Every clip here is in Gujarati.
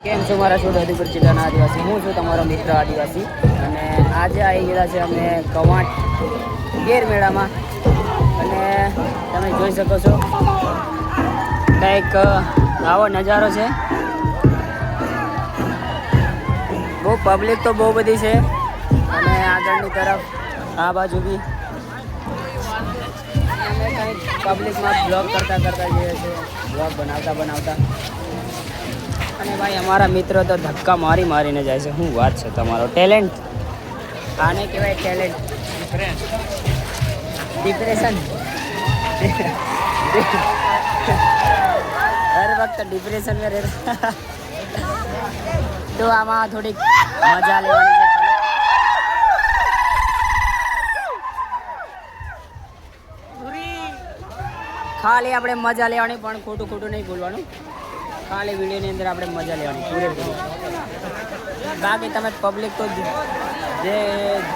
કેમ છો મારા છોટાઉદેપુર જિલ્લાના આદિવાસી? હું છું તમારો મિત્ર આદિવાસી અને આજે આવી ગયા છે અમે કવાંટ ગેર મેળામાં અને તમે જોઈ શકો છો કંઈક આવો નજારો છે. બહુ પબ્લિક તો બહુ બધી છે અને આગળની તરફ આ બાજુ બી અમે કંઈક પબ્લિકમાં બ્લોગ કરતા જઈએ છીએ, બ્લોગ બનાવતા અને ભાઈ અમારા મિત્રો તો ધક્કા મારીને જાય છે. શું વાત છે, તમારો ટેલેન્ટ આને કહેવાય ટેલેન્ટ. ડિપ્રેશન હર વખત ડિપ્રેશન में रहता તો આમાં થોડીક મજા લેવાની છે. ખાલી આપણે મજા લેવાની, પણ ખોટું નહીં બોલવાનું. ખાલી વિડીયોની અંદર આપણે મજા લેવાની પૂરેપૂરી. બાકી તમે પબ્લિક તો જે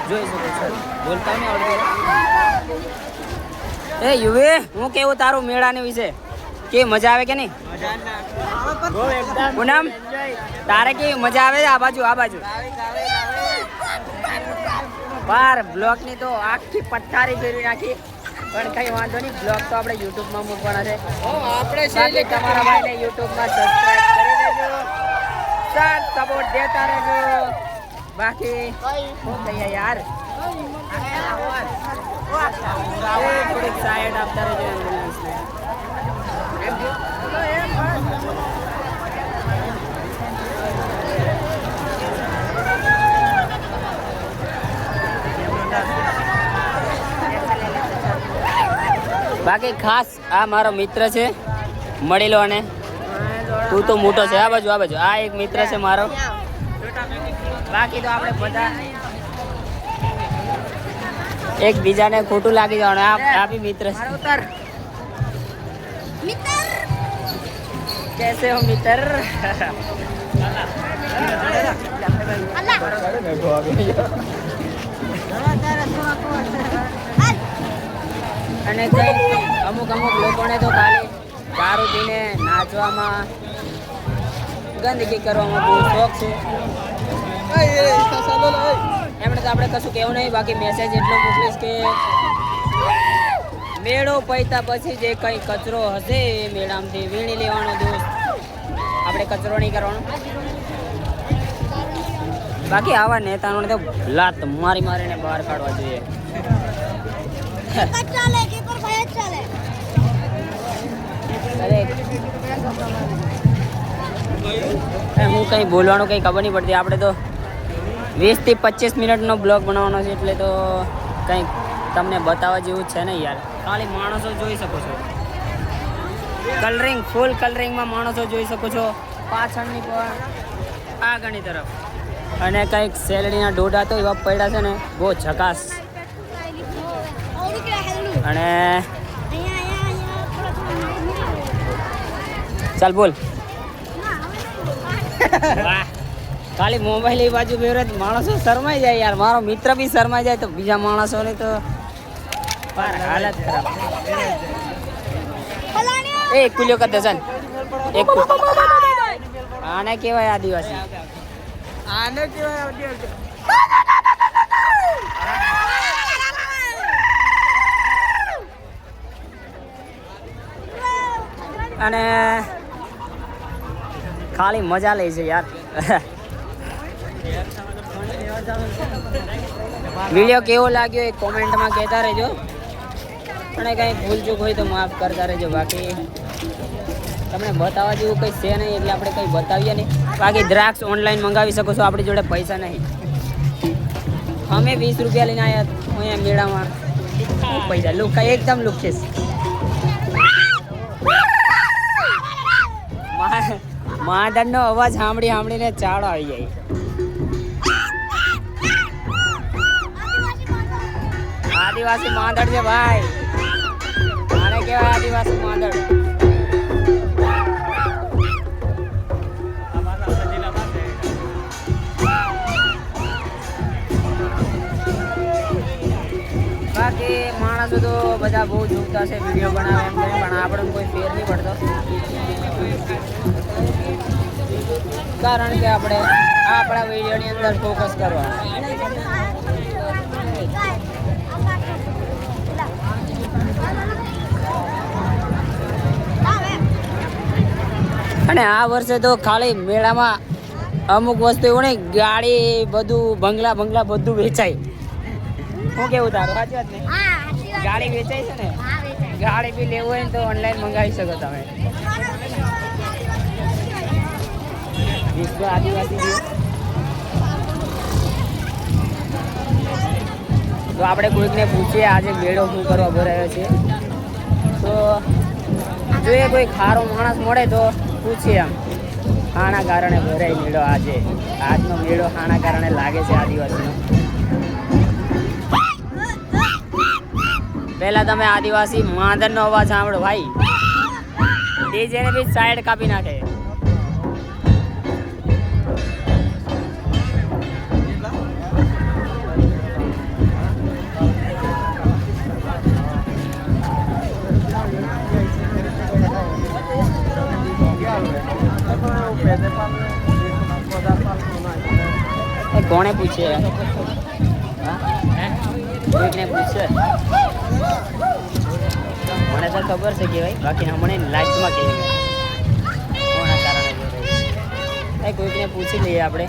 જોઈ શકો છો. બોલતા નહીં આવડતું. એ યુવે, હું કેવું તારું મેળાની વિશે? કે મજા આવે કે નહીં? પૂનમ, તારે કેવી મજા આવે છે? આ બાજુ બાર બ્લોકની તો આખી પથારી ફેરવી નાખી, પણ કઈ વાંધો નહીં. બ્લોગ તો આપણે યુટ્યુબમાં મૂકવાના છે. આપણે તમારા ભાઈને યુટ્યુબમાં સબસ્ક્રાઇબ કરી દેજો, સાથ સપોર્ટ દેતા રહેજો. બાકી શું કહીએ યાર, થોડીક સાઈડ આપતા રહેજો. બાકી ખાસ આ મારો મિત્ર છે, મળી લો. અને તું તો મોટો છે. આ બાજુ આ એક મિત્ર છે મારો. બાકી તો આપણે બધા એકબીજાને ખોટું લાગી જવાનું. આ બી મિત્ર છે. कैसे हो मित्र? અને અમુક લોકોને તો ખાલી દારૂ પીને નાચવામાં, ગંદકી કરવામાં બહુ શોખ છે. એમણે તો આપણે કશું કહેવું નહીં. બાકી મેસેજ એટલો મોકલીશ કે મેળો પૈતા પછી જે કંઈ કચરો હશે એ મેળામાંથી વીણી લેવાનો. દોસ્ત, આપણે કચરો નહીં કરવાનો. બાકી આવા નેતાઓને તો લાત મારીને બહાર કાઢવા જોઈએ. હું કંઈ બોલવાનું કંઈ ખબર નહીં પડતી. આપણે તો 20 થી 25 મિનિટનો બ્લોગ બનાવવાનો છે, એટલે તો કંઈક તમને બતાવવા જેવું છે ને યાર. ખાલી માણસો જોઈ શકો છો, ફૂલ કલરિંગમાં માણસો જોઈ શકો છો. પાછળની પણ આગળની તરફ અને કંઈક શેરડીના ડોડા તો એવા પડ્યા છે ને, બહુ ઝકાસ. અને ચાલ બોલ. વાહ, ખાલી મોબાઈલ એ બાજુ બેરો માણસો શરમાઈ જાય યાર. મારો મિત્ર બી શરમાઈ જાય તો બીજા માણસોની તો હાલત ખરાબ. એક કુલ્યો કર દે. ચાલ એક આને કહેવાય આદિવાસી. અને ખાલી મજા લે છે યાર. વિડીયો કેવો લાગ્યો એ કોમેન્ટમાં કહેતા રહેજો, અને કંઈ ભૂલચૂક હોય તો માફ કરતા રહેજો. બાકી તમને બતાવવા જેવું કંઈ છે નહીં, એટલે આપણે કંઈ બતાવીએ નહીં. બાકી દ્રાક્ષ ઓનલાઈન મંગાવી શકો છો, આપણી જોડે પૈસા નહીં. અમે 20 રૂપિયા લઈને આવ્યા અહીંયા મેળામાં. પૈસા લુક એકદમ લુખીશ. માધનનો અવાજ સાંભળીને ચાળો આવી જાય. આદિવાસી માંદડ છે ભાઈ, આને કહેવાય આદિવાસી માંદડ. બાકી માણસો તો બધા બહુ ઝૂકતા છે વિડીયો બનાવે એમ કરીને, પણ આપણને કોઈ ફેર નહીં પડતો. કારણ કે આપણે આપણા વિડીયોની અંદર ફોકસ કરવા. અને આ વર્ષે તો ખાલી મેળામાં અમુક વસ્તુ એવું નહીં, ગાડી બધું બંગલા બધું વેચાય. શું કેવું તારું? સાચી વાત ને? ગાડી વેચાય છે ને? ગાડી બી લેવું હોય ને તો ઓનલાઈન મંગાવી શકો તમે. વિશ્વ આદિવાસી દિવસ તો આપણે કોઈકને પૂછીએ આજે મેળો શું કરવા ભરાયો છે. તો જોઈએ કોઈ ખારો માણસ મળે તો પૂછીએ આમ હાના કારણે ભરાય મેળો. આજનો મેળો હાના કારણે લાગે છે આદિવાસીનો. પહેલા તમે આદિવાસી માંદરનો અવાજ સાંભળો ભાઈ, ડીજેને બી સાઈડ કાપી નાખે. કોણે પૂછે? કોઈકને પૂછે? મને તો ખબર છે કે ભાઈ, બાકી હમણાં લાસ્ટમાં કહીએ કોના કારણે બોલાય. કોઈકને પૂછી લઈએ આપણે.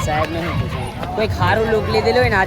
સાહેબને શું પૂછે? કોઈ ખારું લુક લીધેલું હોય ને